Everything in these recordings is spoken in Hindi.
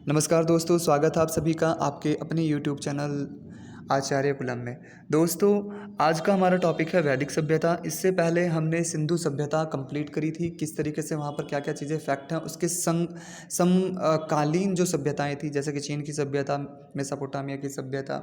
नमस्कार दोस्तों, स्वागत है आप सभी का आपके अपने यूट्यूब चैनल आचार्य कुलम में। दोस्तों, आज का हमारा टॉपिक है वैदिक सभ्यता। इससे पहले हमने सिंधु सभ्यता कंप्लीट करी थी, किस तरीके से वहाँ पर क्या-क्या चीज़ें फैक्ट हैं, उसके कालीन जो सभ्यताएँ थी, जैसे कि चीन की सभ्यता, मेसोपोटामिया की सभ्यता,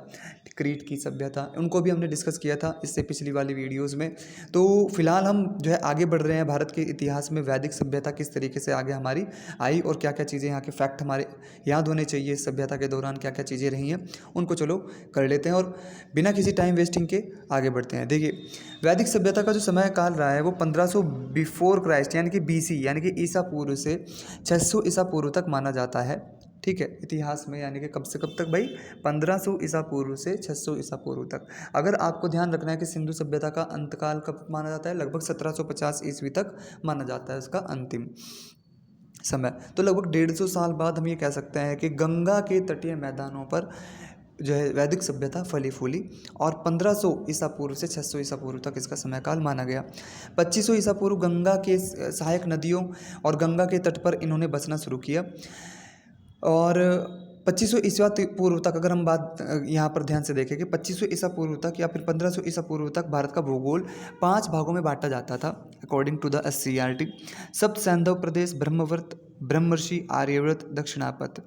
क्रीट की सभ्यता, उनको भी हमने डिस्कस किया था इससे पिछली वाली वीडियोज़ में। तो फिलहाल हम जो है आगे बढ़ रहे हैं भारत के इतिहास में, वैदिक सभ्यता किस तरीके से आगे हमारी आई और क्या-क्या चीज़ें यहाँ के फैक्ट हमारे याद होने चाहिए। सभ्यता के दौरान क्या-क्या चीज़ें रही हैं, उनको चलो कर लेते हैं और बिना किसी टाइम वेस्टिंग के आगे बढ़ते हैं। देखिए, वैदिक सभ्यता का जो समय काल रहा है वो 1500 बिफोर क्राइस्ट यानी कि बीसी यानी कि ईसा पूर्व से 600 ईसा पूर्व तक माना जाता है। ठीक है, इतिहास में यानी कि कब से कब तक भाई, 1500 ईसा पूर्व से 600 ईसा पूर्व तक। अगर आपको ध्यान रखना है कि सिंधु सभ्यता का अंतकाल कब माना जाता है, लगभग 1750 ईस्वी तक माना जाता है उसका अंतिम समय। तो लगभग 150 साल बाद हम ये कह सकते हैं कि गंगा के तटीय मैदानों पर जो है वैदिक सभ्यता फली फूली और 1500 ईसा पूर्व से 600 ईसा पूर्व तक इसका समय काल माना गया। 2500 ईसा पूर्व गंगा के सहायक नदियों और गंगा के तट पर इन्होंने बसना शुरू किया और 2500 ईसा पूर्व तक अगर हम बात यहाँ पर ध्यान से देखें कि 2500 ईसा पूर्व तक या फिर 1500 ईसा पूर्व तक भारत का भूगोल 5 भागों में बांटा जाता था अकॉर्डिंग टू द SCERT। सप्त सैंधव प्रदेश, ब्रह्मवर्त, ब्रह्मर्षि, आर्यव्रत, दक्षिणापथ।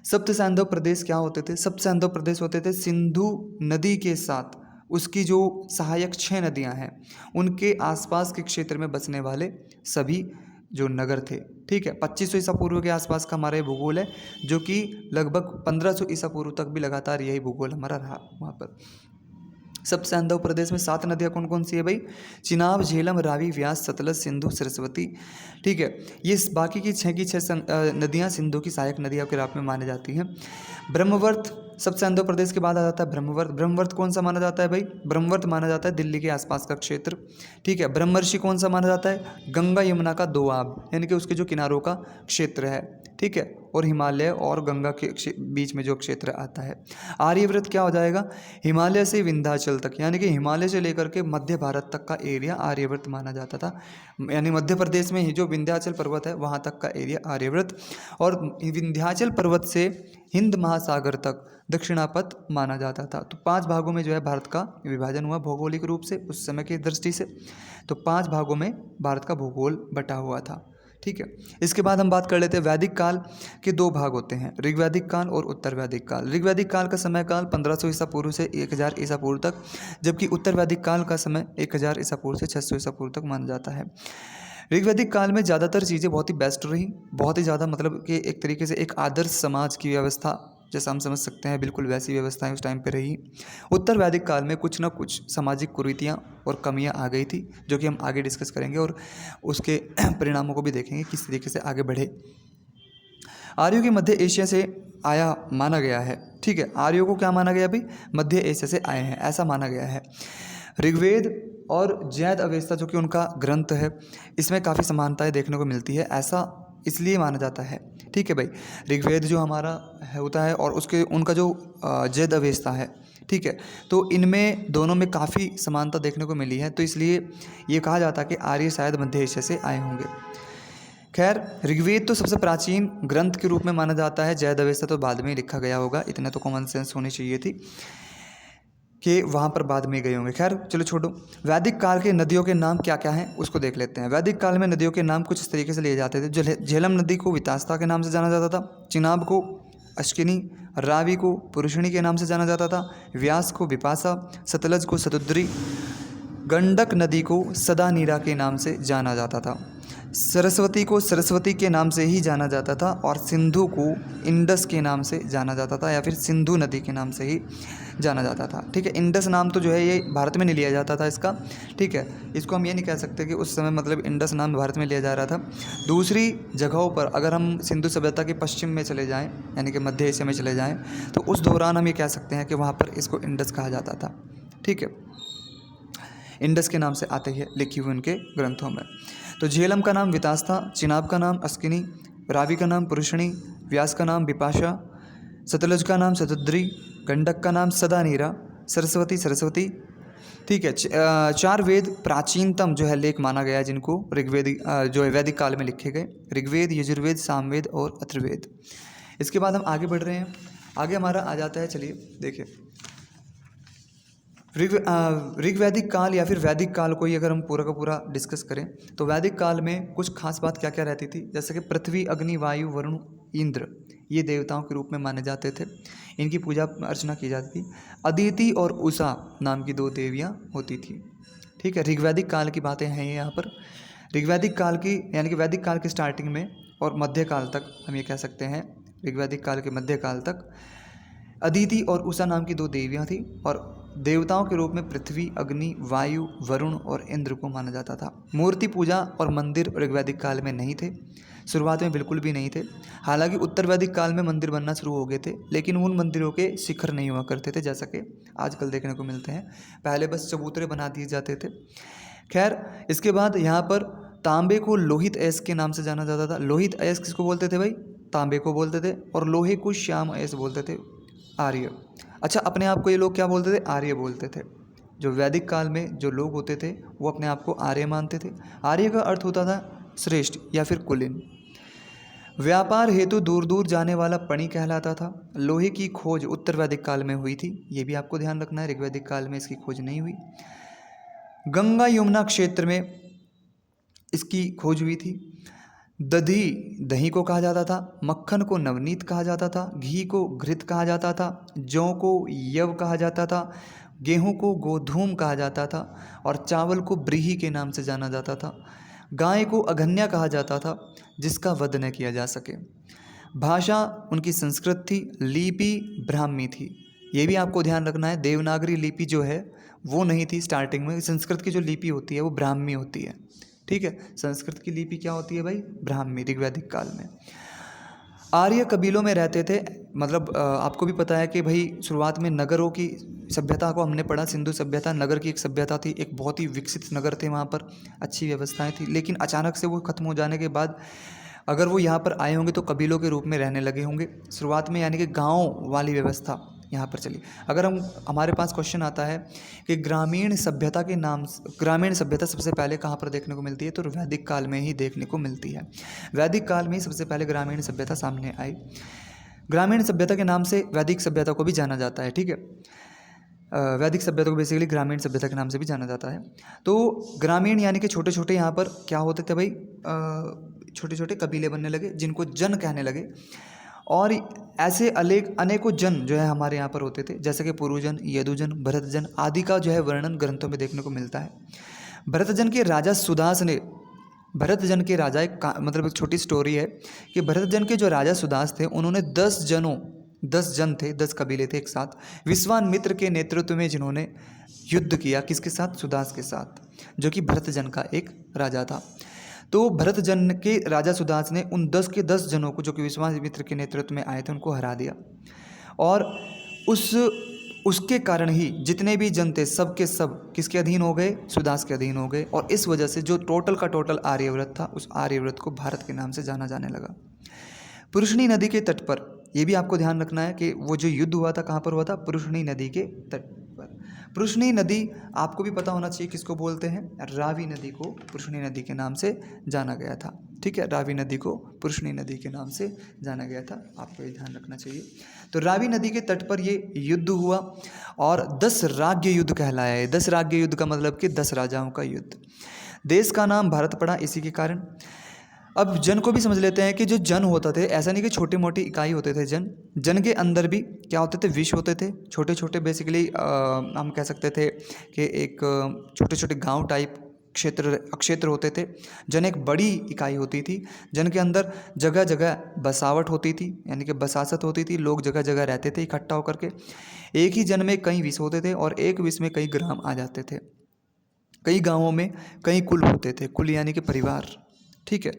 सप्त सैंधव प्रदेश क्या होते थे? सप्त सैंधव प्रदेश होते थे सिंधु नदी के साथ उसकी जो सहायक 6 नदियाँ हैं उनके आसपास के क्षेत्र में बसने वाले सभी जो नगर थे। ठीक है, 2500 ईसा पूर्व के आसपास का हमारा ये भूगोल है, जो कि लगभग 1500 ईसा पूर्व तक भी लगातार यही भूगोल हमारा रहा वहाँ पर। सप्त सैंधव प्रदेश में 7 नदियाँ कौन कौन सी है भाई? चिनाब, झेलम, रावी, व्यास, सतलज, सिंधु, सरस्वती। ठीक है, ये बाकी की 6 नदियाँ सिंधु की सहायक नदियों के रूप में मानी जाती हैं। ब्रह्मवर्त सप्त सैंधव प्रदेश के बाद आ जाता है ब्रह्मवर्त। ब्रह्मवर्त कौन सा माना जाता है भाई? ब्रह्मवर्त माना जाता है दिल्ली के आसपास का क्षेत्र। ठीक है, ब्रह्मर्षि कौन सा माना जाता है? गंगा यमुना का दोआब यानी कि उसके जो किनारों का क्षेत्र है। ठीक है, और हिमालय और गंगा के बीच में जो क्षेत्र आता है। आर्यव्रत क्या हो जाएगा? हिमालय से विंध्याचल तक यानी कि हिमालय से लेकर के मध्य भारत तक का एरिया आर्यव्रत माना जाता था। यानी मध्य प्रदेश में ही जो विंध्याचल पर्वत है वहाँ तक का एरिया आर्यव्रत, और विंध्याचल पर्वत से हिंद महासागर तक दक्षिणापथ माना जाता था। तो 5 भागों में जो है भारत का विभाजन हुआ भौगोलिक रूप से उस समय की दृष्टि से। तो 5 भागों में भारत का भूगोल बटा हुआ था। ठीक है, इसके बाद हम बात कर लेते हैं वैदिक काल के 2 भाग होते हैं, ऋग्वैदिक काल और उत्तर वैदिक काल। ऋग्वैदिक काल का समय काल 1500 ईसा पूर्व से 1000 ईसा पूर्व तक, जबकि उत्तर वैदिक काल का समय 1000 ईसा पूर्व से 600 ईसा पूर्व तक माना जाता है। ऋग्वैदिक काल में ज़्यादातर चीज़ें बहुत ही बेस्ट रही, बहुत ही ज़्यादा, मतलब कि एक तरीके से एक आदर्श समाज की व्यवस्था जैसा हम समझ सकते हैं, बिल्कुल वैसी व्यवस्थाएं उस टाइम पे रही। उत्तर वैदिक काल में कुछ ना कुछ सामाजिक कुरीतियाँ और कमियाँ आ गई थी, जो कि हम आगे डिस्कस करेंगे और उसके परिणामों को भी देखेंगे किस तरीके से आगे बढ़े। आर्यों की मध्य एशिया से आया माना गया है। ठीक है, आर्यों को क्या माना गया भाई? मध्य एशिया से आए हैं ऐसा माना गया है। ऋग्वेद और जैद अवेस्ता जो कि उनका ग्रंथ है, इसमें काफ़ी समानताएं देखने को मिलती है, ऐसा इसलिए माना जाता है। ठीक है भाई, ऋग्वेद जो हमारा है होता है और उसके उनका जो जैद अवेस्ता है, ठीक है, तो इनमें दोनों में काफ़ी समानता देखने को मिली है, तो इसलिए ये कहा जाता है कि आर्य शायद मध्य एशिया से आए होंगे। खैर, ऋग्वेद तो सबसे प्राचीन ग्रंथ के रूप में माना जाता है, जैद अवेस्ता तो बाद में ही लिखा गया होगा, इतने तो कॉमन सेंस होनी चाहिए थी कि वहाँ पर बाद में गए होंगे। खैर चलो छोड़ो, वैदिक काल के नदियों के नाम क्या क्या हैं उसको देख लेते हैं। वैदिक काल में नदियों के नाम कुछ इस तरीके से लिए जाते थे। जो झेलम नदी को वितास्ता के नाम से जाना जाता था, चिनाब को अश्किनी, रावी को पुरुषिणी के नाम से जाना जाता था, व्यास को विपासा, सतलज को सतुद्री, गंडक नदी को सदानीरा के नाम से जाना जाता था, सरस्वती को सरस्वती के नाम से ही जाना जाता था, और सिंधु को इंडस के नाम से जाना जाता था या फिर सिंधु नदी के नाम से ही जाना जाता था। ठीक है, इंडस नाम तो जो है ये भारत में नहीं लिया जाता था इसका। ठीक है, इसको हम ये नहीं कह सकते कि उस समय मतलब इंडस नाम भारत में लिया जा रहा था। दूसरी जगहों पर अगर हम सिंधु सभ्यता के पश्चिम में चले जाएँ यानी कि मध्य एशिया में चले जाएँ, तो उस दौरान हम ये कह सकते हैं कि वहाँ पर इसको इंडस कहा जाता था। ठीक है, इंडस के नाम से आते हैं लिखी हुई उनके ग्रंथों में। तो झेलम का नाम वितास्ता, चिनाब का नाम अस्किनी, रावी का नाम पुरुषिणी, व्यास का नाम विपाशा, सतलज का नाम सतुद्री, गंडक का नाम सदानीरा, सरस्वती सरस्वती। ठीक है, 4 वेद प्राचीनतम जो है लेख माना गया है जिनको ऋग्वेद जो है वैदिक काल में लिखे गए, ऋग्वेद, यजुर्वेद, सामवेद और अथर्ववेद। इसके बाद हम आगे बढ़ रहे हैं। आगे हमारा आ जाता है, चलिए देखिए, ऋग्वैदिक काल या फिर वैदिक काल को ही अगर हम पूरा का पूरा डिस्कस करें तो वैदिक काल में कुछ खास बात क्या क्या रहती थी, जैसे कि पृथ्वी, अग्नि, वायु, वरुण, इंद्र, ये देवताओं के रूप में माने जाते थे। इनकी पूजा अर्चना की जाती थी। अदिति और उषा नाम की 2 देवियाँ होती थी। ठीक है, ऋग्वैदिक काल की बातें हैं ये यहाँ पर। ऋग्वैदिक काल की यानी कि वैदिक काल की स्टार्टिंग में और मध्यकाल तक हम ये कह सकते हैं, ऋग्वैदिक काल के मध्यकाल तक अदिति और उषा नाम की 2 देवियाँ थी और देवताओं के रूप में पृथ्वी, अग्नि, वायु, वरुण और इंद्र को माना जाता था। मूर्ति पूजा और मंदिर ऋग्वैदिक काल में नहीं थे, शुरुआत में बिल्कुल भी नहीं थे। हालांकि उत्तर वैदिक काल में मंदिर बनना शुरू हो गए थे, लेकिन उन मंदिरों के शिखर नहीं हुआ करते थे जैसा कि आजकल देखने को मिलते हैं। पहले बस चबूतरे बना दिए जाते थे। खैर, इसके बाद यहाँ पर तांबे को लोहित अयस्क के नाम से जाना जाता था। लोहित अयस्क किसको बोलते थे भाई? तांबे को बोलते थे। और लोहे को श्याम अयस्क बोलते थे, आर्य। अच्छा, अपने आप को ये लोग क्या बोलते थे? आर्य बोलते थे। जो वैदिक काल में जो लोग होते थे वो अपने आप को आर्य मानते थे। आर्य का अर्थ होता था श्रेष्ठ या फिर कुलीन। व्यापार हेतु दूर दूर जाने वाला पणि कहलाता था। लोहे की खोज उत्तर वैदिक काल में हुई थी, ये भी आपको ध्यान रखना है, ऋग्वैदिक काल में इसकी खोज नहीं हुई। गंगा यमुना क्षेत्र में इसकी खोज हुई थी। दही को कहा जाता था, मक्खन को नवनीत कहा जाता था, घी को घृत कहा जाता था, जौ को यव कहा जाता था, गेहूं को गोधूम कहा जाता था और चावल को ब्रीही के नाम से जाना जाता था। गाय को अघन्या कहा जाता था जिसका वध न किया जा सके। भाषा उनकी संस्कृत थी, लिपि ब्राह्मी थी। ये भी आपको ध्यान रखना है, देवनागरी लिपि जो है वो नहीं थी स्टार्टिंग में। संस्कृत की जो लिपि होती है वो ब्राह्मी होती है। ठीक है, संस्कृत की लिपि क्या होती है भाई? ब्राह्मी, ऋग्वैदिक काल में। आर्य कबीलों में रहते थे, मतलब आपको भी पता है कि भाई शुरुआत में नगरों की सभ्यता को हमने पढ़ा। सिंधु सभ्यता नगर की एक सभ्यता थी, एक बहुत ही विकसित नगर थे, वहाँ पर अच्छी व्यवस्थाएं थी। लेकिन अचानक से वो खत्म हो जाने के बाद अगर वो यहाँ पर आए होंगे तो कबीलों के रूप में रहने लगे होंगे शुरुआत में, यानी कि गाँव वाली व्यवस्था यहाँ पर चली। अगर हमारे पास क्वेश्चन आता है कि ग्रामीण सभ्यता के नाम, ग्रामीण सभ्यता सबसे पहले कहाँ पर देखने को मिलती है, तो वैदिक काल में ही देखने को मिलती है। वैदिक काल में ही सबसे पहले ग्रामीण सभ्यता सामने आई। ग्रामीण सभ्यता के नाम से वैदिक सभ्यता को भी जाना जाता है। ठीक है, वैदिक सभ्यता को बेसिकली ग्रामीण सभ्यता के नाम से भी जाना जाता है। तो ग्रामीण यानी कि छोटे छोटे यहाँ पर क्या होते थे भाई, छोटे छोटे कबीले बनने लगे जिनको जन कहने लगे। और ऐसे अनेकों जन जो है हमारे यहाँ पर होते थे, जैसे कि पुरुजन, यदुजन, भरतजन आदि का जो है वर्णन ग्रंथों में देखने को मिलता है। भरतजन के राजा सुदास ने, भरतजन के राजा मतलब एक छोटी स्टोरी है कि भरतजन के जो राजा सुदास थे उन्होंने 10 जन थे, 10 कबीले थे एक साथ, विश्वामित्र के नेतृत्व में जिन्होंने युद्ध किया। किसके साथ? सुदास के साथ, जो कि भरतजन का एक राजा था। तो भरतजन के राजा सुदास ने उन 10 के 10 जनों को, जो कि विश्वामित्र के नेतृत्व में आए थे, उनको हरा दिया। और उसके कारण ही जितने भी जन थे सब के सब किसके अधीन हो गए? सुदास के अधीन हो गए। और इस वजह से जो टोटल का टोटल आर्यव्रत था, उस आर्यव्रत को भारत के नाम से जाना जाने लगा। पुरुषनी नदी के तट पर, यह भी आपको ध्यान रखना है कि वो जो युद्ध हुआ था कहाँ पर हुआ था? पुरुषनी नदी के तट पर। पुरुषनी नदी आपको भी पता होना चाहिए किसको बोलते हैं? रावी नदी को पुरुषनी नदी के नाम से जाना गया था। ठीक है, रावी नदी को पुरुषनी नदी के नाम से जाना गया था, आपको ये ध्यान रखना चाहिए। तो रावी नदी के तट पर ये युद्ध हुआ और 10 राज्य युद्ध कहलाया है। 10 राज्य युद्ध का मतलब कि 10 राजाओं का युद्ध। देश का नाम भारत पड़ा इसी के कारण। अब जन को भी समझ लेते हैं कि जो जन होता थे, ऐसा नहीं कि छोटी मोटी इकाई होते थे जन के अंदर भी क्या होते थे? विश्व होते थे, छोटे छोटे बेसिकली हम कह सकते थे कि एक छोटे छोटे गांव टाइप क्षेत्र होते थे। जन एक बड़ी इकाई होती थी। जन के अंदर जगह जगह बसावट होती थी, यानी कि बसासत होती थी, लोग जगह जगह रहते थे इकट्ठा होकर के। एक ही जन में कई विष होते थे और एक विष में कई ग्राम आ जाते थे। कई गाँवों में कई कुल होते थे, कुल यानी कि परिवार। ठीक है,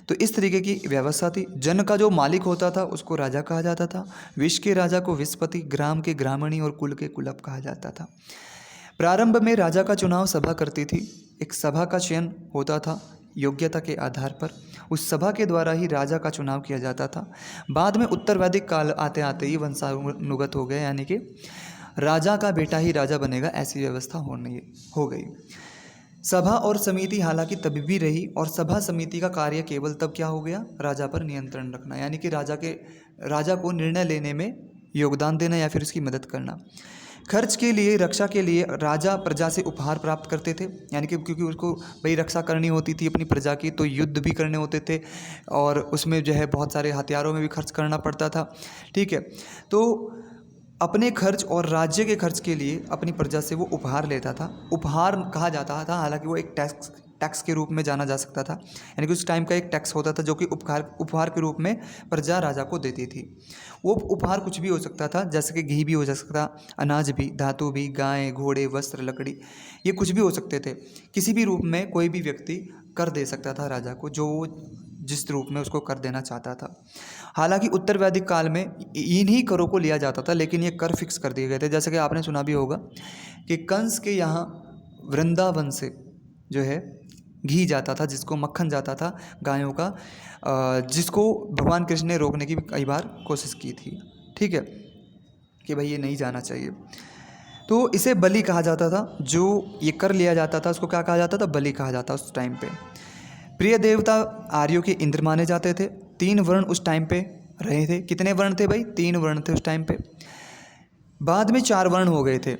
तो इस तरीके की व्यवस्था थी। जन का जो मालिक होता था उसको राजा कहा जाता था। विश्व के राजा को विश्वपति, ग्राम के ग्रामणी और कुल के कुलप कहा जाता था। प्रारंभ में राजा का चुनाव सभा करती थी। एक सभा का चयन होता था योग्यता के आधार पर, उस सभा के द्वारा ही राजा का चुनाव किया जाता था। बाद में उत्तर वैदिक काल आते आते ही वंशानुगत हो गए, यानी कि राजा का बेटा ही राजा बनेगा, ऐसी व्यवस्था हो गई। सभा और समिति हालांकि तब भी रही, और सभा समिति का कार्य केवल तब क्या हो गया, राजा पर नियंत्रण रखना, यानी कि राजा को निर्णय लेने में योगदान देना या फिर उसकी मदद करना। खर्च के लिए, रक्षा के लिए राजा प्रजा से उपहार प्राप्त करते थे, यानी कि क्योंकि उसको भाई रक्षा करनी होती थी अपनी प्रजा की, तो युद्ध भी करने होते थे और उसमें जो है बहुत सारे हथियारों में भी खर्च करना पड़ता था। ठीक है, तो अपने खर्च और राज्य के खर्च के लिए अपनी प्रजा से वो उपहार लेता था। उपहार कहा जाता था, हालांकि वो एक टैक्स के रूप में जाना जा सकता था, यानी कि उस टाइम का एक टैक्स होता था जो कि उपहार के रूप में प्रजा राजा को देती थी। वो उपहार कुछ भी हो सकता था, जैसे कि घी भी हो सकता था, अनाज भी, धातु भी, गाय, घोड़े, वस्त्र, लकड़ी, ये कुछ भी हो सकते थे। किसी भी रूप में कोई भी व्यक्ति कर दे सकता था राजा को, जो जिस रूप में उसको कर देना चाहता था। हालांकि उत्तर वैदिक काल में इन्हीं करों को लिया जाता था, लेकिन ये कर फिक्स कर दिए गए थे। जैसे कि आपने सुना भी होगा कि कंस के यहाँ वृंदावन से जो है घी जाता था, जिसको मक्खन जाता था गायों का, जिसको भगवान कृष्ण ने रोकने की भी कई बार कोशिश की थी। ठीक है, कि भाई ये नहीं जाना चाहिए, तो इसे बलि कहा जाता था। जो ये कर लिया जाता था उसको क्या कहा जाता था, बलि कहा जाता उस टाइम पे। प्रिय देवता आर्यों के इंद्र माने जाते थे। 3 वर्ण उस टाइम पे रहे थे। कितने वर्ण थे भाई, 3 वर्ण थे उस टाइम पे। बाद में 4 वर्ण हो गए थे।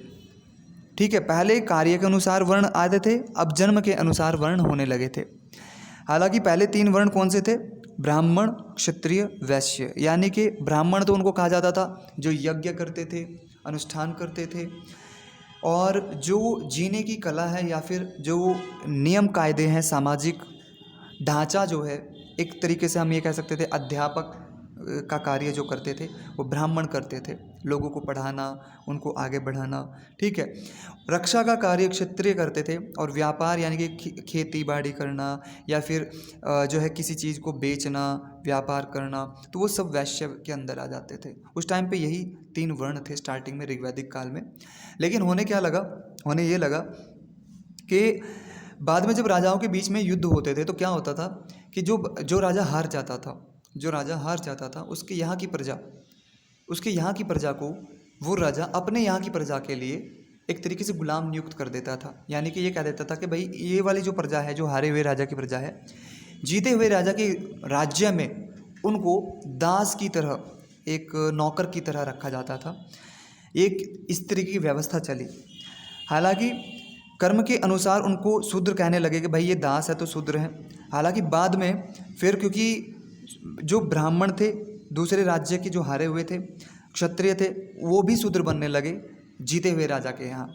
ठीक है, पहले कार्य के अनुसार वर्ण आते थे, अब जन्म के अनुसार वर्ण होने लगे थे। हालांकि पहले 3 वर्ण कौन से थे, ब्राह्मण, क्षत्रिय, वैश्य। यानी कि ब्राह्मण तो उनको कहा जाता था जो यज्ञ करते थे, अनुष्ठान करते थे, और जो जीने की कला है या फिर जो नियम कायदे हैं, सामाजिक ढांचा जो है, एक तरीके से हम ये कह सकते थे अध्यापक का कार्य जो करते थे वो ब्राह्मण करते थे, लोगों को पढ़ाना, उनको आगे बढ़ाना। ठीक है, रक्षा का कार्य क्षत्रिय करते थे, और व्यापार यानी कि खेती बाड़ी करना या फिर जो है किसी चीज़ को बेचना, व्यापार करना, तो वो सब वैश्य के अंदर आ जाते थे। उस टाइम पे यही 3 वर्ण थे स्टार्टिंग में ऋग्वैदिक काल में। लेकिन होने ये लगा कि बाद में जब राजाओं के बीच में युद्ध होते थे तो क्या होता था कि जो राजा हार जाता था उसके यहाँ की प्रजा को वो राजा अपने यहाँ की प्रजा के लिए एक तरीके से गुलाम नियुक्त कर देता था। यानी कि ये कह देता था कि भाई ये वाली जो प्रजा है, जो हारे हुए राजा की प्रजा है, जीते हुए राजा के राज्य में उनको दास की तरह, एक नौकर की तरह रखा जाता था। एक इस तरीके की व्यवस्था चली। हालांकि कर्म के अनुसार उनको शूद्र कहने लगे कि भाई ये दास है तो शूद्र है। हालांकि बाद में फिर क्योंकि जो ब्राह्मण थे, दूसरे राज्य के जो हारे हुए थे, क्षत्रिय थे, वो भी शूद्र बनने लगे जीते हुए राजा के यहाँ।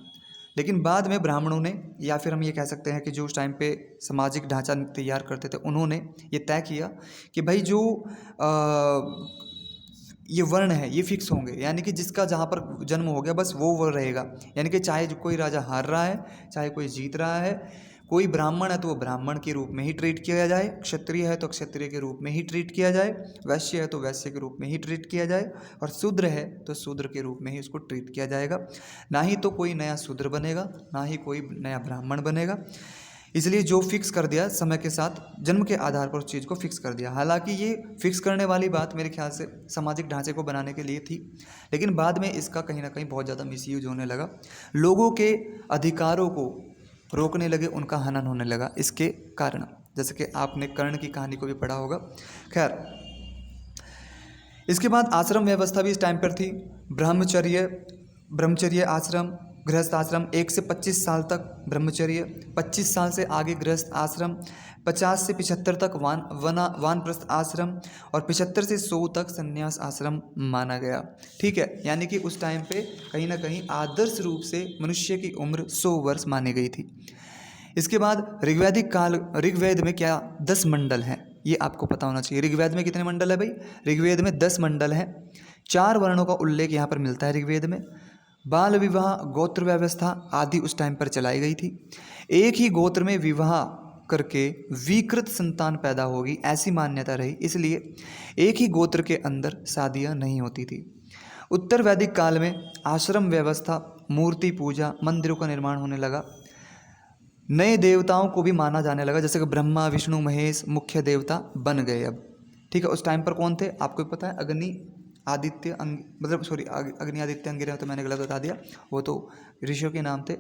लेकिन बाद में ब्राह्मणों ने, या फिर हम ये कह सकते हैं कि जो उस टाइम पे सामाजिक ढांचा तैयार करते थे, उन्होंने ये तय किया कि भाई जो ये वर्ण है ये फिक्स होंगे, यानी कि जिसका जहाँ पर जन्म हो गया बस वो रहेगा। यानी कि चाहे जो कोई राजा हार रहा है, चाहे कोई जीत रहा है, कोई ब्राह्मण है तो वो ब्राह्मण के रूप में ही ट्रीट किया जाए, क्षत्रिय है तो क्षत्रिय के रूप में ही ट्रीट किया जाए, वैश्य है तो वैश्य के रूप में ही ट्रीट किया जाए, और शूद्र है तो शूद्र के रूप में ही उसको ट्रीट किया जाएगा। ना ही तो कोई नया शूद्र बनेगा, ना ही कोई नया ब्राह्मण बनेगा। इसलिए जो फिक्स कर दिया, समय के साथ जन्म के आधार पर उस चीज़ को फिक्स कर दिया। हालांकि ये फिक्स करने वाली बात मेरे ख्याल से सामाजिक ढांचे को बनाने के लिए थी, लेकिन बाद में इसका कहीं ना कहीं बहुत ज़्यादा मिसयूज होने लगा। लोगों के अधिकारों को रोकने लगे, उनका हनन होने लगा इसके कारण। जैसे कि आपने कर्ण की कहानी को भी पढ़ा होगा। खैर, इसके बाद आश्रम व्यवस्था भी इस टाइम पर थी। ब्रह्मचर्य आश्रम, गृहस्थ आश्रम। 1 से 25 साल तक ब्रह्मचर्य, 25 साल से आगे गृहस्थ आश्रम, 50 से 75 तक वानप्रस्थ आश्रम, और 75 से 100 तक संन्यास आश्रम माना गया। ठीक है, यानी कि उस टाइम पे कहीं ना कहीं आदर्श रूप से मनुष्य की उम्र 100 वर्ष मानी गई थी। इसके बाद ऋग्वेद में क्या 10 मंडल हैं, ये आपको पता होना चाहिए। ऋग्वेद में कितने मंडल है भाई, ऋग्वेद में 10 मंडल हैं। 4 वर्णों का उल्लेख यहाँ पर मिलता है ऋग्वेद में। बाल विवाह, गोत्र व्यवस्था आदि उस टाइम पर चलाई गई थी। एक ही गोत्र में विवाह करके विकृत संतान पैदा होगी, ऐसी मान्यता रही, इसलिए एक ही गोत्र के अंदर शादियाँ नहीं होती थी। उत्तर वैदिक काल में आश्रम व्यवस्था, मूर्ति पूजा, मंदिरों का निर्माण होने लगा। नए देवताओं को भी माना जाने लगा, जैसे कि ब्रह्मा, विष्णु, महेश मुख्य देवता बन गए अब। ठीक है, उस टाइम पर कौन थे आपको भी पता है, अग्नि आदित्य अंगिरा, तो मैंने गलत बता दिया, वो तो ऋषियों के नाम थे।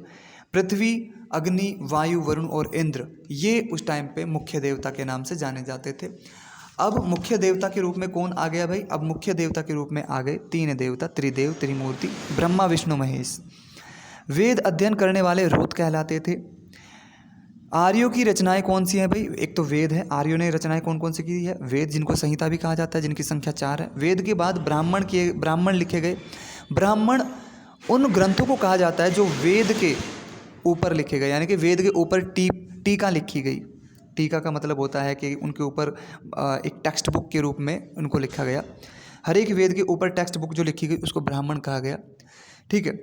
पृथ्वी, अग्नि, वायु, वरुण और इंद्र ये उस टाइम पे मुख्य देवता के नाम से जाने जाते थे। अब मुख्य देवता के रूप में कौन आ गया भाई? अब मुख्य देवता के रूप में आ गए तीन देवता, त्रिदेव, त्रिमूर्ति, ब्रह्मा, विष्णु, महेश। वेद अध्ययन करने वाले रोत कहलाते थे। आर्यों की रचनाएं कौन सी हैं भाई? एक तो वेद है। आर्यों ने रचनाएं कौन कौन सी की है? वेद, जिनको संहिता भी कहा जाता है, जिनकी संख्या 4 है। वेद के बाद ब्राह्मण लिखे गए। ब्राह्मण उन ग्रंथों को कहा जाता है जो वेद के ऊपर लिखे गए, यानी कि वेद के ऊपर टीका लिखी गई। टीका का मतलब होता है कि उनके ऊपर एक टेक्स्ट बुक के रूप में उनको लिखा गया। हर एक वेद के ऊपर टेक्स्ट बुक जो लिखी गई उसको ब्राह्मण कहा गया। ठीक है।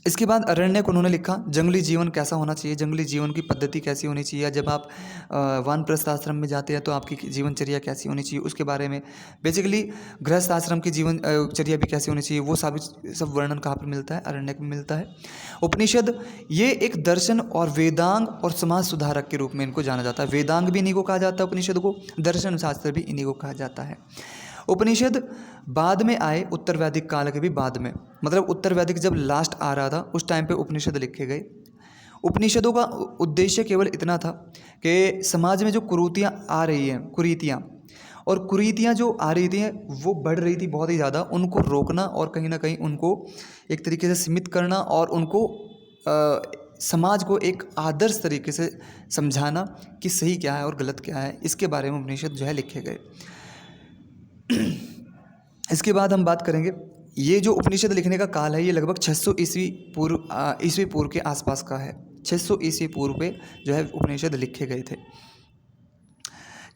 इसके बाद अरण्यक उन्होंने लिखा, जंगली जीवन कैसा होना चाहिए, जंगली जीवन की पद्धति कैसी होनी चाहिए, जब आप वानप्रस्थ आश्रम में जाते हैं तो आपकी जीवनचर्या कैसी होनी चाहिए, उसके बारे में। बेसिकली गृहस्थ आश्रम की जीवनचर्या भी कैसी होनी चाहिए, वो सब वर्णन कहाँ पर मिलता है? अरण्यक में मिलता है। उपनिषद ये एक दर्शन और वेदांग और समाज सुधारक के रूप में इनको जाना जाता है। वेदांग भी इन्हीं को कहा जाता है उपनिषद को, दर्शन शास्त्र भी इन्हीं को कहा जाता है। उपनिषद बाद में आए, उत्तर वैदिक काल के भी बाद में, मतलब उत्तर वैदिक जब लास्ट आ रहा था उस टाइम पे उपनिषद लिखे गए। उपनिषदों का उद्देश्य केवल इतना था कि समाज में जो कुरीतियाँ आ रही हैं, कुरीतियाँ जो आ रही थी वो बढ़ रही थी बहुत ही ज़्यादा, उनको रोकना और कहीं ना कहीं उनको एक तरीके से सीमित करना और उनको समाज को एक आदर्श तरीके से समझाना कि सही क्या है और गलत क्या है, इसके बारे में उपनिषद जो है लिखे गए। इसके बाद हम बात करेंगे, ये जो उपनिषद लिखने का काल है ये लगभग 600 ईस्वी पूर्व के आसपास का है। 600 ईस्वी पूर्व पे जो है उपनिषद लिखे गए थे।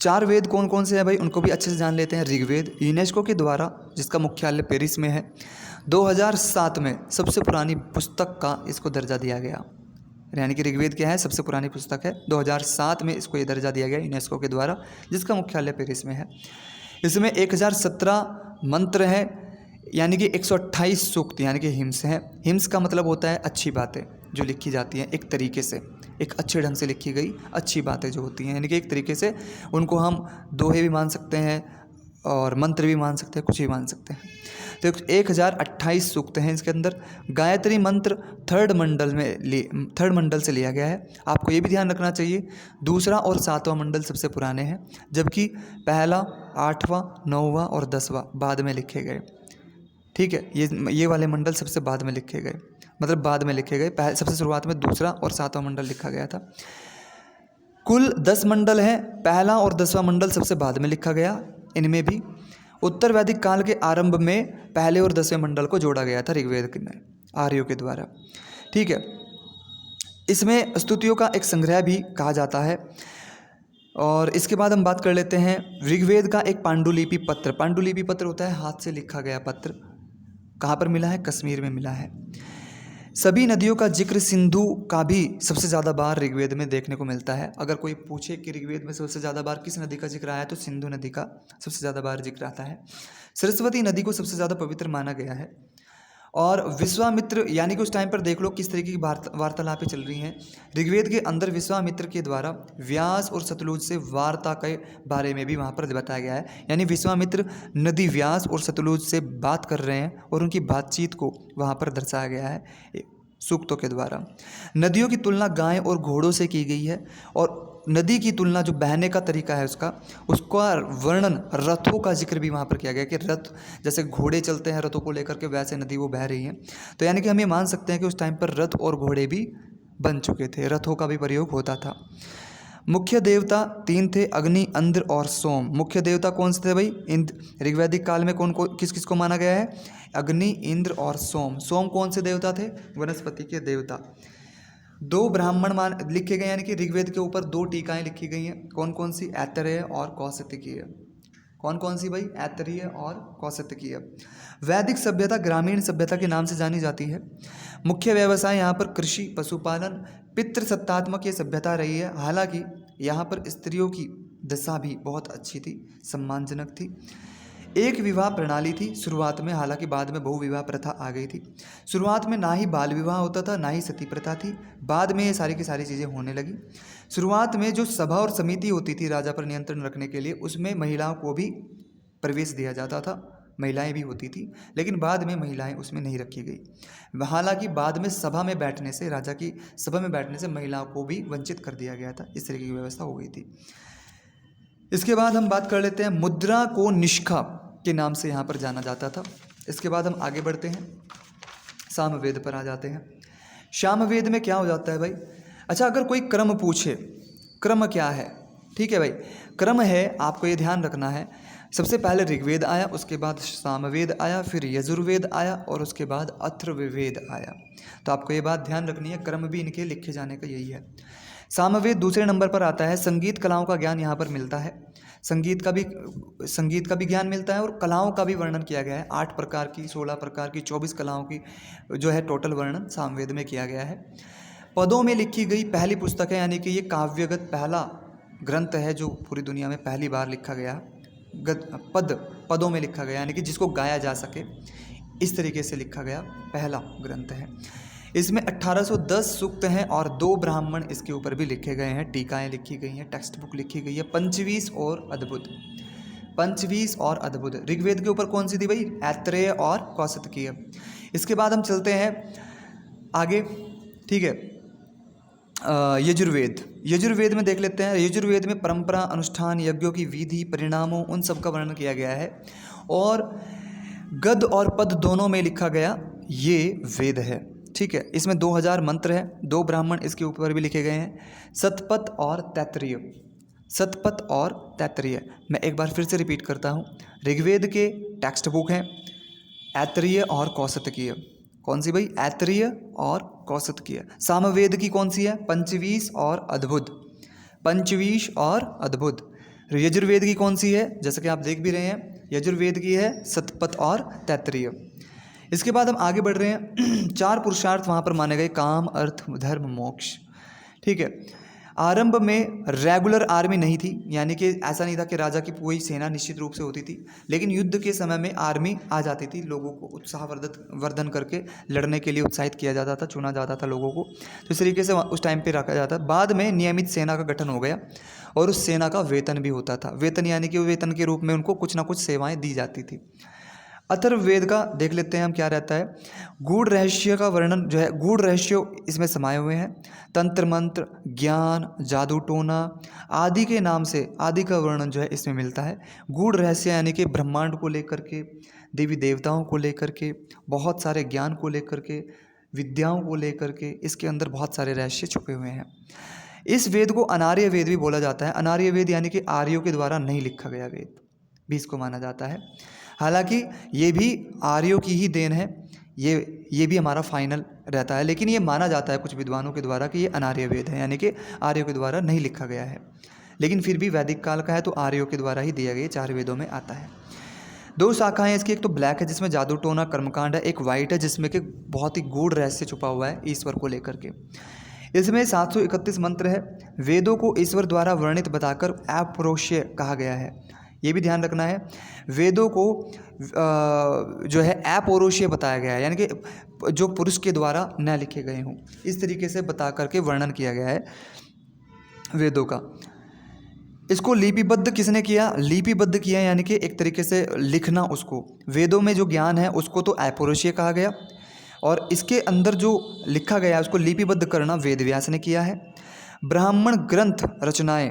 4 वेद कौन कौन से हैं भाई? उनको भी अच्छे से जान लेते हैं। ऋग्वेद यूनेस्को के द्वारा, जिसका मुख्यालय पेरिस में है, 2007 में सबसे पुरानी पुस्तक का इसको दर्जा दिया गया। यानी कि ऋग्वेद क्या है? सबसे पुरानी पुस्तक है। 2007 में इसको ये दर्जा दिया गया यूनेस्को के द्वारा, जिसका मुख्यालय पेरिस में है। इसमें 1017 मंत्र हैं, यानी कि 128 सूक्त यानी कि हिम्स हैं। हिम्स का मतलब होता है अच्छी बातें जो लिखी जाती हैं एक तरीके से, एक अच्छे ढंग से लिखी गई अच्छी बातें जो होती हैं, यानी कि एक तरीके से उनको हम दोहे भी मान सकते हैं और मंत्र भी मान सकते हैं, कुछ भी मान सकते हैं। तो 1028 सूक्त हैं इसके अंदर। गायत्री मंत्र थर्ड मंडल से लिया गया है। आपको ये भी ध्यान रखना चाहिए, दूसरा और 7वां मंडल सबसे पुराने हैं, जबकि पहला, 8वां, 9वां और 10वां बाद में लिखे गए। ठीक है, ये वाले मंडल सबसे बाद में लिखे गए, मतलब बाद में लिखे गए। सबसे शुरुआत में दूसरा और 7वां मंडल लिखा गया था। कुल 10 मंडल हैं, पहला और 10वां मंडल सबसे बाद में लिखा गया। इनमें भी उत्तर वैदिक काल के आरंभ में पहले और 10वें मंडल को जोड़ा गया था ऋग्वेद में आर्यों के द्वारा। ठीक है, इसमें स्तुतियों का एक संग्रह भी कहा जाता है। और इसके बाद हम बात कर लेते हैं ऋग्वेद का एक पांडुलिपि पत्र। पांडुलिपि पत्र होता है हाथ से लिखा गया पत्र। कहाँ पर मिला है? कश्मीर में मिला है। सभी नदियों का जिक्र सिंधु का भी सबसे ज़्यादा बार ऋग्वेद में देखने को मिलता है। अगर कोई पूछे कि ऋग्वेद में सबसे ज़्यादा बार किस नदी का जिक्र आया है, तो सिंधु नदी का सबसे ज़्यादा बार जिक्र आता है। सरस्वती नदी को सबसे ज़्यादा पवित्र माना गया है। और विश्वामित्र, यानी कि उस टाइम पर देख लो किस तरीके की वार्तालापें चल रही हैं। ऋग्वेद के अंदर विश्वामित्र के द्वारा व्यास और सतलुज से वार्ता के बारे में भी वहाँ पर बताया गया है। यानी विश्वामित्र नदी व्यास और सतलुज से बात कर रहे हैं और उनकी बातचीत को वहाँ पर दर्शाया गया है सूक्तों के द्वारा। नदियों की तुलना गाय और घोड़ों से की गई है, और नदी की तुलना जो बहने का तरीका है उसका वर्णन रथों का जिक्र भी वहाँ पर किया गया कि रथ जैसे घोड़े चलते हैं रथों को लेकर के, वैसे नदी वो बह रही है। तो यानी कि हम ये मान सकते हैं कि उस टाइम पर रथ और घोड़े भी बन चुके थे, रथों का भी प्रयोग होता था। मुख्य देवता 3 थे, अग्नि, इंद्र और सोम। मुख्य देवता कौन से थे भाई? ऋग्वैदिक काल में किस किस को माना गया है? अग्नि, इंद्र और सोम। सोम कौन से देवता थे? वनस्पति के देवता। 2 ब्राह्मण लिखे गए, यानी कि ऋग्वेद के ऊपर 2 टीकाएं लिखी गई हैं। कौन कौन सी? ऐतरेय और कौशिकीय। कौन कौन सी भाई? ऐतरेय और कौशिकीय। वैदिक सभ्यता ग्रामीण सभ्यता के नाम से जानी जाती है। मुख्य व्यवसाय यहाँ पर कृषि, पशुपालन, पितृसत्तात्मक ये सभ्यता रही है। हालांकि यहाँ पर स्त्रियों की दशा भी बहुत अच्छी थी, सम्मानजनक थी। एक विवाह प्रणाली थी शुरुआत में, हालांकि बाद में बहुविवाह प्रथा आ गई थी। शुरुआत में ना ही बाल विवाह होता था, ना ही सती प्रथा थी। बाद में ये सारी की सारी चीज़ें होने लगी। शुरुआत में जो सभा और समिति होती थी राजा पर नियंत्रण रखने के लिए, उसमें महिलाओं को भी प्रवेश दिया जाता था। महिलाएं भी होती थी, लेकिन बाद में महिलाएं उसमें नहीं रखी गई। हालांकि बाद में सभा में बैठने से, राजा की सभा में बैठने से महिलाओं को भी वंचित कर दिया गया था, इस तरीके की व्यवस्था हो गई थी। इसके बाद हम बात कर लेते हैं मुद्रा को निष्ठा के नाम से यहाँ पर जाना जाता था। इसके बाद हम आगे बढ़ते हैं, सामवेद पर आ जाते हैं। सामवेद में क्या हो जाता है भाई? अच्छा, अगर कोई क्रम पूछे, क्रम क्या है? ठीक है भाई, क्रम है, आपको ये ध्यान रखना है, सबसे पहले ऋग्वेद आया, उसके बाद सामवेद आया, फिर यजुर्वेद आया और उसके बाद अथर्ववेद आया। तो आपको ये बात ध्यान रखनी है, क्रम भी इनके लिखे जाने का यही है। सामवेद दूसरे नंबर पर आता है। संगीत कलाओं का ज्ञान यहाँ पर मिलता है। संगीत का भी ज्ञान मिलता है और कलाओं का भी वर्णन किया गया है। 8 प्रकार की, 16 प्रकार की, 24 कलाओं की जो है टोटल वर्णन सामवेद में किया गया है। पदों में लिखी गई पहली पुस्तक है, यानी कि ये काव्यगत पहला ग्रंथ है जो पूरी दुनिया में पहली बार लिखा गया। पदों में लिखा गया, यानी कि जिसको गाया जा सके, इस तरीके से लिखा गया पहला ग्रंथ है। इसमें 1810 सूक्त हैं और 2 ब्राह्मण इसके ऊपर भी लिखे गए हैं, टीकाएँ लिखी गई हैं, टेक्स्ट बुक लिखी गई है। पंचवीस और अद्भुत। ऋग्वेद के ऊपर कौन सी थी भाई? ऐत्रेय और कौसतकीय। इसके बाद हम चलते हैं आगे, ठीक है। यजुर्वेद में देख लेते हैं। यजुर्वेद में परंपरा, अनुष्ठान, यज्ञों की विधि, परिणामों, उन सब का वर्णन किया गया है और गद और पद दोनों में लिखा गया ये वेद है, ठीक है। इसमें 2000 मंत्र है, 2 ब्राह्मण इसके ऊपर भी लिखे गए हैं, सतपथ और तैत्तरीय। मैं एक बार फिर से रिपीट करता हूँ। ऋग्वेद के टेक्स्ट बुक हैं ऐत्रेय और कौसतकीय। कौन सी भाई? ऐत्रेय और कौसतकीय। सामवेद की कौन सी है? पंचवीस और अद्भुत। यजुर्वेद की कौन सी है? जैसा कि आप देख भी रहे हैं, यजुर्वेद की है सतपथ और तैत्तरीय। इसके बाद हम आगे बढ़ रहे हैं। 4 पुरुषार्थ वहाँ पर माने गए, काम, अर्थ, धर्म, मोक्ष, ठीक है। आरंभ में रेगुलर आर्मी नहीं थी, यानी कि ऐसा नहीं था कि राजा की पूरी सेना निश्चित रूप से होती थी, लेकिन युद्ध के समय में आर्मी आ जाती थी, लोगों को उत्साहवर्धन करके लड़ने के लिए उत्साहित किया जाता था, चुना जाता था लोगों को, तो इस तरीके से उस टाइम पे रखा जाता। बाद में नियमित सेना का गठन हो गया और उस सेना का वेतन भी होता था। वेतन यानी कि वेतन के रूप में उनको कुछ ना कुछ सेवाएँ दी जाती थी। अथर्ववेद का देख लेते हैं हम क्या रहता है। गूढ़ रहस्य का वर्णन जो है, गूढ़ रहस्य इसमें समाये हुए हैं। तंत्र मंत्र, ज्ञान, जादू टोना आदि के नाम से आदि का वर्णन जो है इसमें मिलता है। गूढ़ रहस्य यानी कि ब्रह्मांड को लेकर के, देवी देवताओं को लेकर के, बहुत सारे ज्ञान को लेकर के, विद्याओं को लेकर के, इसके अंदर बहुत सारे रहस्य छुपे हुए हैं। इस वेद को अनार्य वेद भी बोला जाता है। अनार्य वेद यानी कि आर्यों के द्वारा नहीं लिखा गया वेद भी इसको माना जाता है। हालांकि ये भी आर्यों की ही देन है, ये भी हमारा फाइनल रहता है, लेकिन ये माना जाता है कुछ विद्वानों के द्वारा कि ये अनार्य वेद है, यानी कि आर्यों के द्वारा नहीं लिखा गया है, लेकिन फिर भी वैदिक काल का है तो आर्यों के द्वारा ही दिया गया, 4 वेदों में आता है। 2 शाखाएं इसकी, एक तो ब्लैक है जिसमें जादू टोना कर्मकांड है, एक वाइट है जिसमें कि बहुत ही गूढ़ रहस्य छुपा हुआ है ईश्वर को लेकर के। इसमें 731 मंत्र है। वेदों को ईश्वर द्वारा वर्णित बताकर अपौरुषेय कहा गया है, ये भी ध्यान रखना है। वेदों को जो है अपौरुषेय बताया गया है, यानी कि जो पुरुष के द्वारा न लिखे गए हों, इस तरीके से बता करके वर्णन किया गया है वेदों का। इसको लिपिबद्ध किसने किया? लिपिबद्ध किया यानी कि एक तरीके से लिखना उसको। वेदों में जो ज्ञान है उसको तो अपौरुषेय कहा गया और इसके अंदर जो लिखा गया उसको लिपिबद्ध करना वेदव्यास ने किया है। ब्राह्मण ग्रंथ रचनाएं,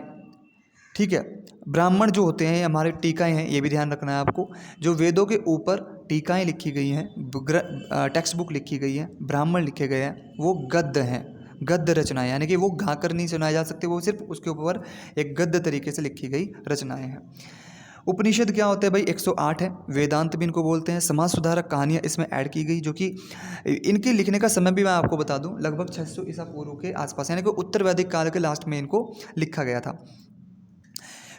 ठीक है, ब्राह्मण जो होते हैं हमारे टीकाएँ हैं, ये भी ध्यान रखना है आपको। जो वेदों के ऊपर टीकाएँ लिखी गई हैं, टेक्स्ट बुक लिखी गई है, ब्राह्मण लिखे गए हैं, वो गद्य हैं, गद्य रचनाएं, यानी कि वो गा कर नहीं सुनाए जा सकते, वो सिर्फ उसके ऊपर एक गद्य तरीके से लिखी गई रचनाएं हैं। उपनिषद क्या होते हैं भाई? 108 है। वेदांत भी इनको बोलते हैं। समाज सुधारक कहानियाँ इसमें ऐड की गई, जो कि इनके लिखने का समय भी मैं आपको बता दूं, लगभग 600 ईसा पूर्व के आसपास, यानी कि उत्तर वैदिक काल के लास्ट में इनको लिखा गया था।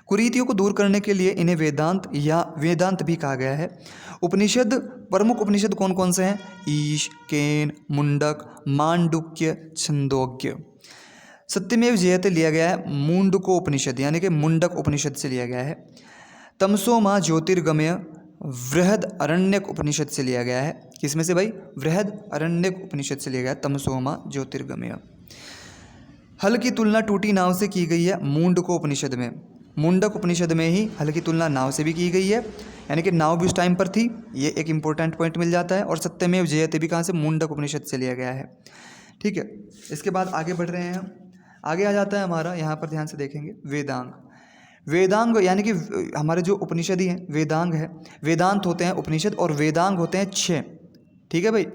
कुरीतियों को दूर करने के लिए इन्हें वेदांत भी कहा गया है। उपनिषद, प्रमुख उपनिषद कौन कौन से हैं? ईश, केन, मुंडक, मांडुक्य, छंदोग्य। सत्यमेव जयते लिया गया है मुंडको उपनिषद, यानी कि मुंडक उपनिषद से लिया गया है। तमसो मां ज्योतिर्गमय वृहद अरण्यक उपनिषद से लिया गया है। किसमें से भाई? वृहद अरण्यक उपनिषद से लिया गया तमसो मां ज्योतिर्गमय। हल की तुलना टूटी नाव से की गई है मुंडको उपनिषद में। मुंडक उपनिषद में ही हल की तुलना नाव से भी की गई है। यानी कि नाव भी उस टाइम पर थी, ये एक इंपॉर्टेंट पॉइंट मिल जाता है। और सत्यमेव जयते भी कहाँ से, मुंडक उपनिषद से लिया गया है। ठीक है, इसके बाद आगे बढ़ रहे हैं हम। आगे आ जाता है हमारा, यहाँ पर ध्यान से देखेंगे, वेदांग। वेदांग यानी कि हमारे जो उपनिषद ही हैं, वेदांग है। वेदांत होते हैं उपनिषद और वेदांग होते हैं 6। ठीक है भाई,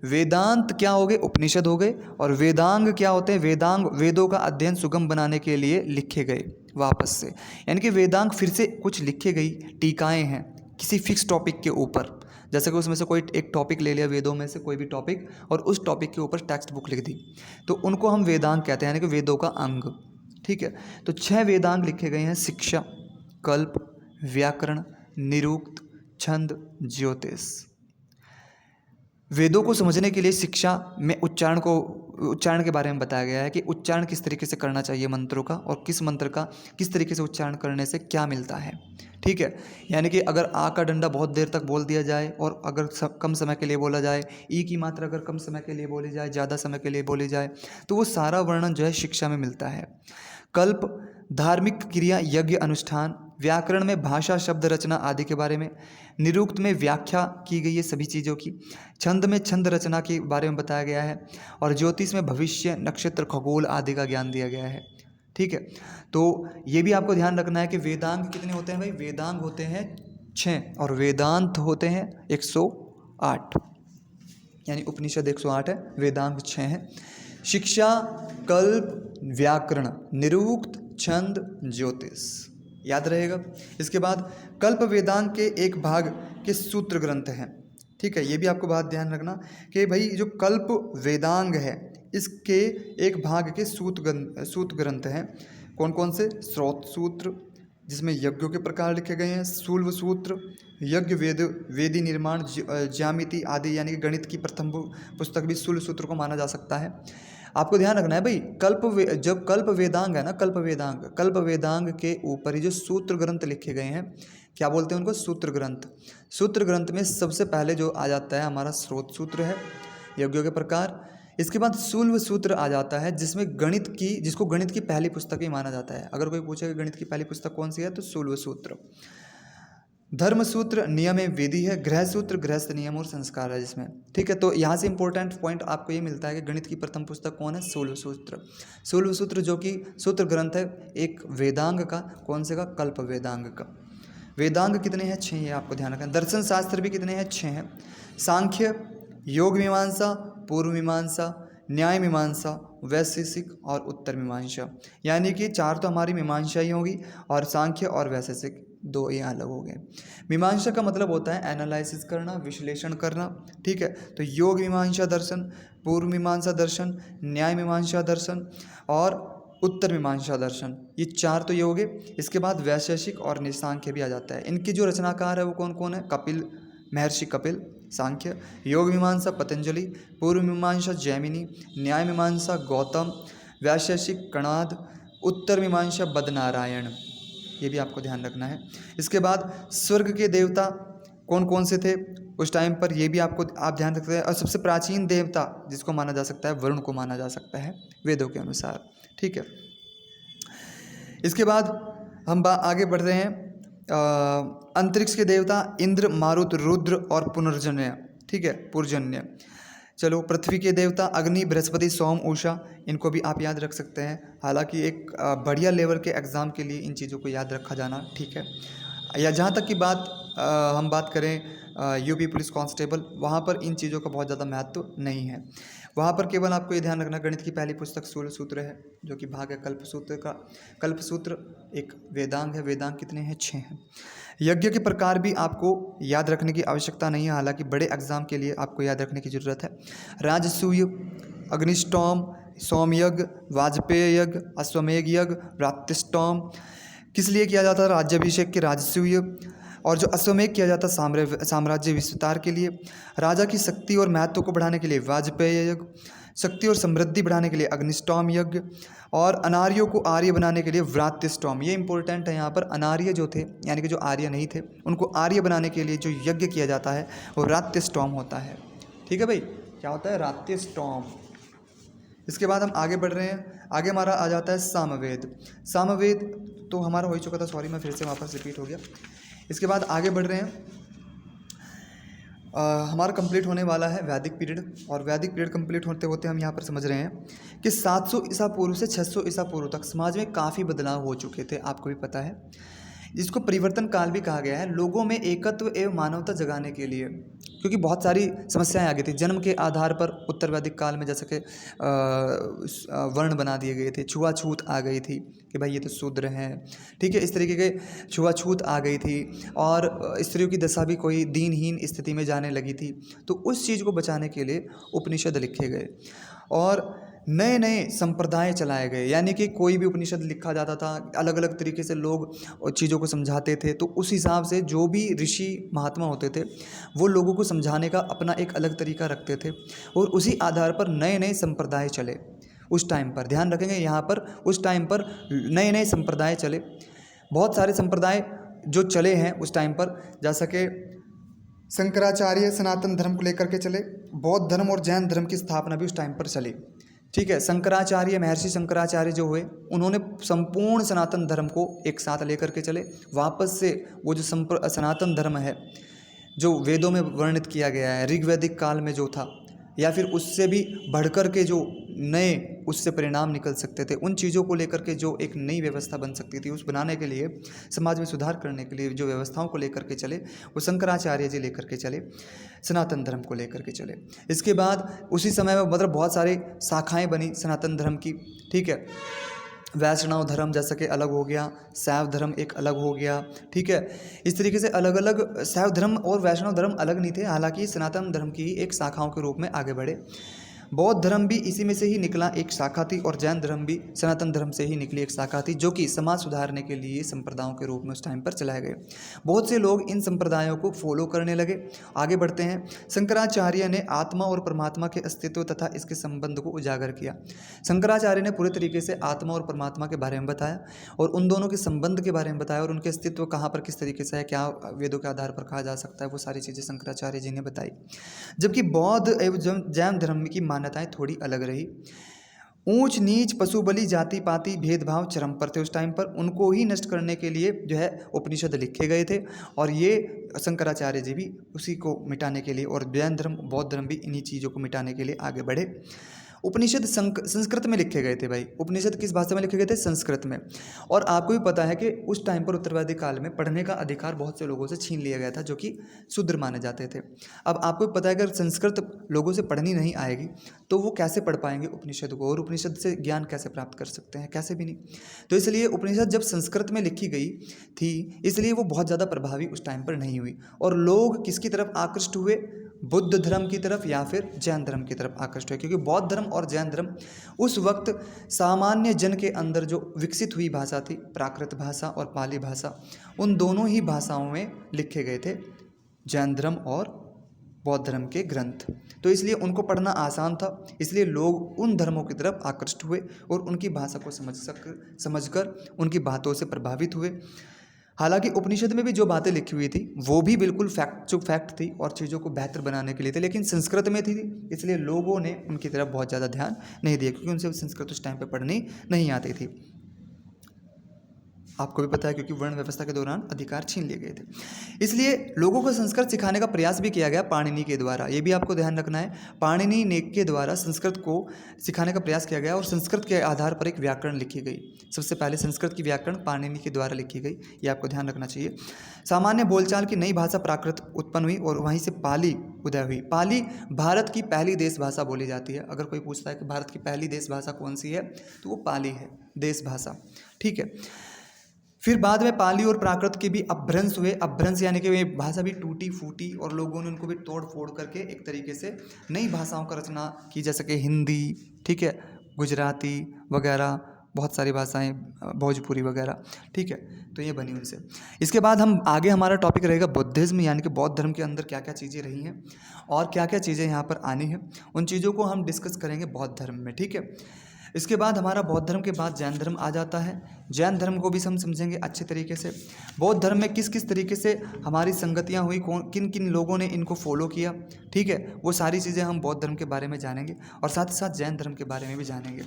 वेदांत क्या हो गए, उपनिषद हो गए। और वेदांग क्या होते हैं, वेदांग वेदों का अध्ययन सुगम बनाने के लिए लिखे गए वापस से। यानी कि वेदांग फिर से कुछ लिखे गई टीकाएं हैं किसी फिक्स टॉपिक के ऊपर। जैसे कि उसमें से कोई एक टॉपिक ले लिया, वेदों में से कोई भी टॉपिक, और उस टॉपिक के ऊपर टेक्स्ट बुक लिख दी, तो उनको हम वेदांग कहते हैं, यानी कि वेदों का अंग। ठीक है, तो 6 वेदांग लिखे गए हैं, शिक्षा, कल्प, व्याकरण, निरुक्त, छंद, ज्योतिष। वेदों को समझने के लिए शिक्षा में उच्चारण के बारे में बताया गया है कि उच्चारण किस तरीके से करना चाहिए मंत्रों का, और किस मंत्र का किस तरीके से उच्चारण करने से क्या मिलता है। ठीक है, यानी कि अगर आ का डंडा बहुत देर तक बोल दिया जाए और अगर कम समय के लिए बोला जाए, ई की मात्रा अगर कम समय के लिए बोली जाए, ज़्यादा समय के लिए बोली जाए, तो वो सारा वर्णन जो है शिक्षा में मिलता है। कल्प धार्मिक क्रिया, यज्ञ, अनुष्ठान। व्याकरण में भाषा, शब्द रचना आदि के बारे में। निरुक्त में व्याख्या की गई है सभी चीज़ों की। छंद में छंद रचना के बारे में बताया गया है। और ज्योतिष में भविष्य, नक्षत्र, खगोल आदि का ज्ञान दिया गया है। ठीक है, तो ये भी आपको ध्यान रखना है कि वेदांग कितने होते हैं भाई, वेदांग होते हैं 6 और वेदांत होते हैं 108, यानी उपनिषद 108 है, वेदांग 6 हैं। शिक्षा, कल्प, व्याकरण, निरुक्त, छंद, ज्योतिष, याद रहेगा। इसके बाद कल्प वेदांग के एक भाग के सूत्र ग्रंथ हैं। ठीक है, ये भी आपको बात ध्यान रखना कि भाई जो कल्प वेदांग है, इसके एक भाग के सूत्र ग्रंथ हैं। कौन कौन से, स्रोत सूत्र जिसमें यज्ञों के प्रकार लिखे गए हैं, शूल्व सूत्र, यज्ञ वेद, वेदी निर्माण, ज्यामिति आदि, यानी कि गणित की प्रथम पुस्तक भी शूल्व सूत्र को माना जा सकता है। आपको ध्यान रखना है भाई, जब कल्प वेदांग है ना, कल्प वेदांग के ऊपर ही जो सूत्र ग्रंथ लिखे गए हैं, क्या बोलते हैं उनको, सूत्र ग्रंथ। सूत्र ग्रंथ में सबसे पहले जो आ जाता है हमारा स्रोत सूत्र है, यज्ञों के प्रकार। इसके बाद शूल्व सूत्र आ जाता है, जिसको गणित की पहली पुस्तक ही माना जाता है। अगर कोई पूछे कि गणित की पहली पुस्तक कौन सी है, तो शूल्व सूत्र। धर्म सूत्र नियम वेदी है। गृह सूत्र गृहस्थ नियम और संस्कार है जिसमें। ठीक है, तो यहाँ से इंपॉर्टेंट पॉइंट आपको ये मिलता है कि गणित की प्रथम पुस्तक कौन है, शूल्व सूत्र। शूल्व सूत्र जो कि सूत्र ग्रंथ है एक वेदांग का, कौन से का, कल्प वेदांग का। वेदांग कितने हैं, 6, ये आपको ध्यान रखना। दर्शन शास्त्र भी कितने हैं, 6 हैं। सांख्य, योग मीमांसा, पूर्व मीमांसा, न्याय मीमांसा, वैशेषिक और उत्तर मीमांसा, यानी कि 4 तो हमारी मीमांसा ही होगी, और सांख्य और वैशेषिक 2 ये अलग हो गए। मीमांसा का मतलब होता है एनालिसिस करना, विश्लेषण करना। ठीक है, तो योग मीमांसा दर्शन, पूर्व मीमांसा दर्शन, न्याय मीमांसा दर्शन और उत्तर मीमांसा दर्शन, ये 4 तो ये हो गए। इसके बाद वैशेषिक और निसांख्य भी आ जाता है। इनकी जो रचनाकार है वो कौन कौन है, कपिल, महर्षि कपिल, सांख्य। योग मीमांसा पतंजलि, पूर्व मीमांसा जैमिनी, न्याय मीमांसा गौतम, वैशेषिक कणाद, उत्तर मीमांसा बदनारायण, ये भी आपको ध्यान रखना है। इसके बाद स्वर्ग के देवता कौन कौन से थे उस टाइम पर, ये भी आप ध्यान रखते हैं। और सबसे प्राचीन देवता जिसको माना जा सकता है, वरुण को माना जा सकता है वेदों के अनुसार। ठीक है, इसके बाद हम आगे बढ़ रहे हैं। अंतरिक्ष के देवता इंद्र, मारुत, रुद्र और पुनर्जन्य। ठीक है, पुरजन्य। चलो, पृथ्वी के देवता अग्नि, बृहस्पति, सोम, उषा, इनको भी आप याद रख सकते हैं। हालांकि एक बढ़िया लेवल के एग्ज़ाम के लिए इन चीज़ों को याद रखा जाना ठीक है। या जहाँ तक की हम बात करें यूपी पुलिस कांस्टेबल, वहाँ पर इन चीज़ों का बहुत ज़्यादा महत्व नहीं है। वहाँ पर केवल आपको ये ध्यान रखना, गणित की पहली पुस्तक शूल्व सूत्र है, जो कि भाग है कल्प सूत्र का। कल्प सूत्र एक वेदांग है। वेदांग कितने हैं, 6 हैं। यज्ञ के प्रकार भी आपको याद रखने की आवश्यकता नहीं है, हालांकि बड़े एग्जाम के लिए आपको याद रखने की ज़रूरत है। राजसूय, अग्निष्टोम, सोमयज्ञ, वाजपेय यज्ञ, अश्वमेघ यज्ञ, रात्रिष्टोम। किस लिए किया जाता है, राज्याभिषेक के राजसूय। और जो अश्वमेघ किया जाता साम्राज्य विस्तार के लिए। राजा की शक्ति और महत्व को बढ़ाने के लिए वाजपेय यज्ञ। शक्ति और समृद्धि बढ़ाने के लिए अग्निष्टोम यज्ञ। और अनार्यों को आर्य बनाने के लिए व्रात्यष्टोम। ये इंपॉर्टेंट है यहाँ पर। अनार्य जो थे, यानी कि जो आर्य नहीं थे, उनको आर्य बनाने के लिए जो यज्ञ किया जाता है वो व्रात्यष्टोम होता है। ठीक है भाई, क्या होता है, व्रात्यष्टोम। इसके बाद हम आगे बढ़ रहे हैं। आगे हमारा आ जाता है सामवेद। सामवेद तो हमारा हो ही चुका था, सॉरी मैं फिर से वापस रिपीट हो गया। इसके बाद आगे बढ़ रहे हैं। हमारा कंप्लीट होने वाला है वैदिक पीरियड, और वैदिक पीरियड कंप्लीट होते होते हम यहाँ पर समझ रहे हैं कि 700 ईसा पूर्व से 600 ईसा पूर्व तक समाज में काफ़ी बदलाव हो चुके थे, आपको भी पता है। इसको परिवर्तन काल भी कहा गया है, लोगों में एकत्व एवं मानवता जगाने के लिए, क्योंकि बहुत सारी समस्याएं आ गई थी जन्म के आधार पर। उत्तर वैदिक काल में जैसे कि वर्ण बना दिए गए थे, छुआछूत आ गई थी कि भाई ये तो शूद्र हैं, ठीक है, इस तरीके के छुआछूत आ गई थी, और स्त्रियों की दशा भी कोई दीनहीन स्थिति में जाने लगी थी। तो उस चीज़ को बचाने के लिए उपनिषद लिखे गए और नए नए संप्रदाय चलाए गए, यानी कि कोई भी उपनिषद लिखा जाता था, अलग अलग तरीके से लोग चीज़ों को समझाते थे। तो उस हिसाब से जो भी ऋषि महात्मा होते थे वो लोगों को समझाने का अपना एक अलग तरीका रखते थे, और उसी आधार पर नए नए संप्रदाय चले। उस टाइम पर ध्यान रखेंगे, यहाँ पर उस टाइम पर नए नए संप्रदाय चले, बहुत सारे संप्रदाय जो चले हैं उस टाइम पर, जैसा कि शंकराचार्य सनातन धर्म को लेकर के चले, बौद्ध धर्म और जैन धर्म की स्थापना भी उस टाइम पर चली, ठीक है। शंकराचार्य, महर्षि शंकराचार्य जो हुए, उन्होंने संपूर्ण सनातन धर्म को एक साथ लेकर के चले। वापस से वो जो सनातन धर्म है जो वेदों में वर्णित किया गया है, ऋग्वैदिक काल में जो था, या फिर उससे भी बढ़कर के जो नए उससे परिणाम निकल सकते थे, उन चीज़ों को लेकर के जो एक नई व्यवस्था बन सकती थी, उस बनाने के लिए, समाज में सुधार करने के लिए जो व्यवस्थाओं को लेकर के चले, वो शंकराचार्य जी लेकर के चले, सनातन धर्म को लेकर के चले। इसके बाद उसी समय में मतलब बहुत सारे शाखाएं बनी सनातन धर्म की, ठीक है। वैष्णव धर्म जैसा कि अलग हो गया, शैव धर्म एक अलग हो गया, ठीक है। इस तरीके से अलग अलग, शैव धर्म और वैष्णव धर्म अलग नहीं थे, हालांकि सनातन धर्म की एक शाखाओं के रूप में आगे बढ़े। बौद्ध धर्म भी इसी में से ही निकला एक शाखा थी, और जैन धर्म भी सनातन धर्म से ही निकली एक शाखा थी, जो कि समाज सुधारने के लिए संप्रदायों के रूप में उस टाइम पर चलाए गए। बहुत से लोग इन संप्रदायों को फॉलो करने लगे। आगे बढ़ते हैं। शंकराचार्य ने आत्मा और परमात्मा के अस्तित्व तथा इसके संबंध को उजागर किया। शंकराचार्य ने पूरे तरीके से आत्मा और परमात्मा के बारे में बताया, और उन दोनों के संबंध के बारे में बताया, और उनके अस्तित्व कहाँ पर किस तरीके से है, क्या वेदों के आधार पर कहा जा सकता है, वो सारी चीज़ें शंकराचार्य जी ने बताई। जबकि बौद्ध एवं जैन धर्म की मान्यताएं थोड़ी अलग रही। ऊंच नीच, पशु बलि, जाति पाति, भेदभाव चरम पर थे उस टाइम पर। उनको ही नष्ट करने के लिए जो है उपनिषद लिखे गए थे, और ये शंकराचार्य जी भी उसी को मिटाने के लिए, और जैन धर्म, बौद्ध धर्म भी इन्हीं चीज़ों को मिटाने के लिए आगे बढ़े। उपनिषद संस्कृत में लिखे गए थे भाई। उपनिषद किस भाषा में लिखे गए थे? संस्कृत में। और आपको भी पता है कि उस टाइम पर उत्तरवैदिक काल में पढ़ने का अधिकार बहुत से लोगों से छीन लिया गया था, जो कि शूद्र माने जाते थे। अब आपको भी पता है अगर संस्कृत लोगों से पढ़नी नहीं आएगी तो वो कैसे पढ़ पाएंगे उपनिषद को, और उपनिषद से ज्ञान कैसे प्राप्त कर सकते हैं? कैसे भी नहीं। तो इसलिए उपनिषद जब संस्कृत में लिखी गई थी, इसलिए वो बहुत ज़्यादा प्रभावी उस टाइम पर नहीं हुई, और लोग किसकी तरफ आकृष्ट हुए? बुद्ध धर्म की तरफ या फिर जैन धर्म की तरफ आकृष्ट हुए, क्योंकि बौद्ध धर्म और जैन धर्म उस वक्त सामान्य जन के अंदर जो विकसित हुई भाषा थी, प्राकृत भाषा और पाली भाषा, उन दोनों ही भाषाओं में लिखे गए थे जैन धर्म और बौद्ध धर्म के ग्रंथ। तो इसलिए उनको पढ़ना आसान था, इसलिए लोग उन धर्मों की तरफ आकृष्ट हुए और उनकी भाषा को समझकर उनकी बातों से प्रभावित हुए। हालांकि उपनिषद में भी जो बातें लिखी हुई थी वो भी बिल्कुल फैक्ट थी और चीज़ों को बेहतर बनाने के लिए थी, लेकिन संस्कृत में थी, इसलिए लोगों ने उनकी तरफ बहुत ज़्यादा ध्यान नहीं दिया, क्योंकि उनसे संस्कृत उस टाइम पे पढ़नी नहीं आती थी। आपको भी पता है, क्योंकि वर्ण व्यवस्था के दौरान अधिकार छीन लिए गए थे। इसलिए लोगों को संस्कृत सिखाने का प्रयास भी किया गया पाणिनि के द्वारा। ये भी आपको ध्यान रखना है, पाणिनि ने के द्वारा संस्कृत को सिखाने का प्रयास किया गया, और संस्कृत के आधार पर एक व्याकरण लिखी गई। सबसे पहले संस्कृत की व्याकरण पाणिनि के द्वारा लिखी गई, ये आपको ध्यान रखना चाहिए। सामान्य बोलचाल की नई भाषा प्राकृत उत्पन्न हुई, और वहीं से पाली उदय हुई। पाली भारत की पहली देश भाषा बोली जाती है। अगर कोई पूछता है कि भारत की पहली देश भाषा कौन सी है, तो वो पाली है, देश भाषा, ठीक है। फिर बाद में पाली और प्राकृत के भी अपभ्रंश हुए। अपभ्रंश यानी कि वे भाषा भी टूटी फूटी, और लोगों ने उनको भी तोड़ फोड़ करके एक तरीके से नई भाषाओं का रचना की, जैसे कि हिंदी, ठीक है, गुजराती वगैरह, बहुत सारी भाषाएं, भोजपुरी वगैरह, ठीक है, तो ये बनी उनसे। इसके बाद हम आगे, हमारा टॉपिक रहेगा बुद्धिज़्म, यानी कि बौद्ध धर्म के अंदर क्या क्या चीज़ें रही हैं और क्या क्या चीज़ें यहाँ पर आनी हैं, उन चीज़ों को हम डिस्कस करेंगे बौद्ध धर्म में, ठीक है। इसके बाद हमारा बौद्ध धर्म के बाद जैन धर्म आ जाता है। जैन धर्म को भी हम समझेंगे अच्छे तरीके से। बौद्ध धर्म में किस किस तरीके से हमारी संगतियाँ हुई, किन किन लोगों ने इनको फॉलो किया, ठीक है, वो सारी चीज़ें हम बौद्ध धर्म के बारे में जानेंगे, और साथ ही साथ जैन धर्म के बारे में भी जानेंगे।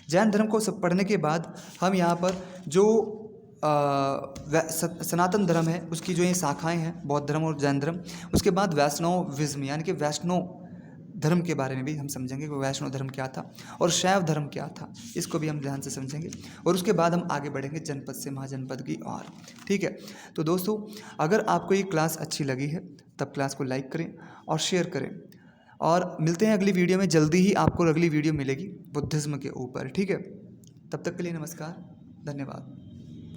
जैन धर्म को सब पढ़ने के बाद हम यहाँ पर जो सनातन धर्म है उसकी जो ये शाखाएं हैं, बौद्ध धर्म और जैन धर्म। उसके बाद वैष्णविज्म यानी कि वैष्णव धर्म के बारे में भी हम समझेंगे कि वैष्णव धर्म क्या था और शैव धर्म क्या था, इसको भी हम ध्यान से समझेंगे। और उसके बाद हम आगे बढ़ेंगे जनपद से महाजनपद की ओर। ठीक है, तो दोस्तों अगर आपको ये क्लास अच्छी लगी है तब क्लास को लाइक करें और शेयर करें, और मिलते हैं अगली वीडियो में। जल्दी ही आपको अगली वीडियो मिलेगी बुद्धिज़्म के ऊपर। ठीक है, तब तक के लिए नमस्कार, धन्यवाद।